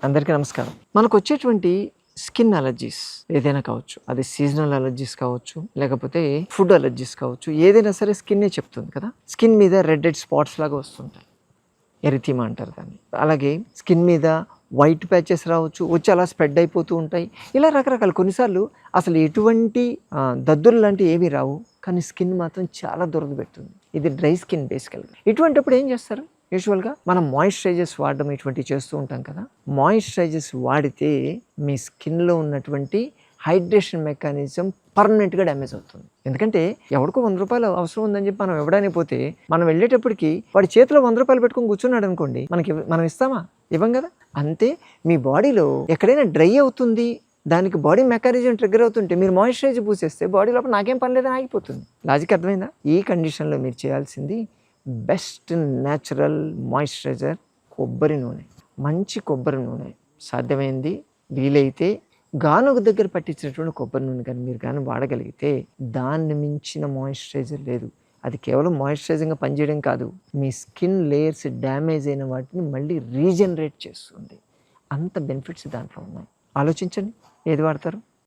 అందరికీ నమస్కారం. మనకు వచ్చేటువంటి స్కిన్ అలర్జీస్ ఏదైనా కావచ్చు, అది సీజనల్ అలర్జీస్ కావచ్చు, లేకపోతే ఫుడ్ అలర్జీస్ కావచ్చు, ఏదైనా సరే స్కిన్నే చెప్తుంది కదా. స్కిన్ మీద రెడ్ స్పాట్స్ లాగా వస్తుంటాయి, ఎరిథీమా అంటారు దాన్ని. అలాగే స్కిన్ మీద వైట్ ప్యాచెస్ రావచ్చు, వచ్చి అలా స్ప్రెడ్ అయిపోతూ ఉంటాయి. ఇలా రకరకాల, కొన్నిసార్లు అసలు ఎటువంటి దద్దులు లాంటివి ఏమీ రావు, కానీ స్కిన్ మాత్రం చాలా దురద పెడుతుంది. ఇది డ్రై స్కిన్ బేసికల్గా. ఇటువంటిప్పుడు ఏం చేస్తారు? యూజువల్గా మనం మాయిశ్చరైజర్స్ వాడడం ఇటువంటివి చేస్తూ ఉంటాం కదా. మాయిశ్చరైజర్స్ వాడితే మీ స్కిన్లో ఉన్నటువంటి హైడ్రేషన్ మెకానిజం పర్మనెంట్గా డ్యామేజ్ అవుతుంది. ఎందుకంటే ఎవరికో 100 రూపాయలు అవసరం ఉందని చెప్పి మనం ఇవ్వడానికి పోతే, మనం వెళ్ళేటప్పటికి వాడి చేతిలో 100 రూపాయలు పెట్టుకొని కూర్చున్నాడు అనుకోండి, మనం ఇస్తామా? ఇవ్వం కదా. అంతే, మీ బాడీలో ఎక్కడైనా డ్రై అవుతుంది, దానికి బాడీ మెకానిజం ట్రిగ్గర్ అవుతుంటే మీరు మాయిశ్చరైజర్ పూసేస్తే బాడీ లోపల నాకేం పని లేదని ఆగిపోతుంది. లాజిక్ అర్థమైందా? ఈ కండిషన్లో మీరు చేయాల్సింది బెస్ట్ న్యాచురల్ మాయిశ్చరైజర్ కొబ్బరి నూనె. మంచి కొబ్బరి నూనె, సాధ్యమైంది వీలైతే గానుగ దగ్గర పట్టించినటువంటి కొబ్బరి నూనె కానీ మీరు కానీ వాడగలిగితే దాన్ని మించిన మాయిశ్చరైజర్ లేదు. అది కేవలం మాయిశ్చరైజింగ్గా పనిచేయడం కాదు, మీ స్కిన్ లేయర్స్ డ్యామేజ్ అయిన వాటిని మళ్ళీ రీజనరేట్ చేస్తుంది. అంత బెనిఫిట్స్ దాంట్లో ఉన్నాయి. ఆలోచించండి, ఏది వాడతారు?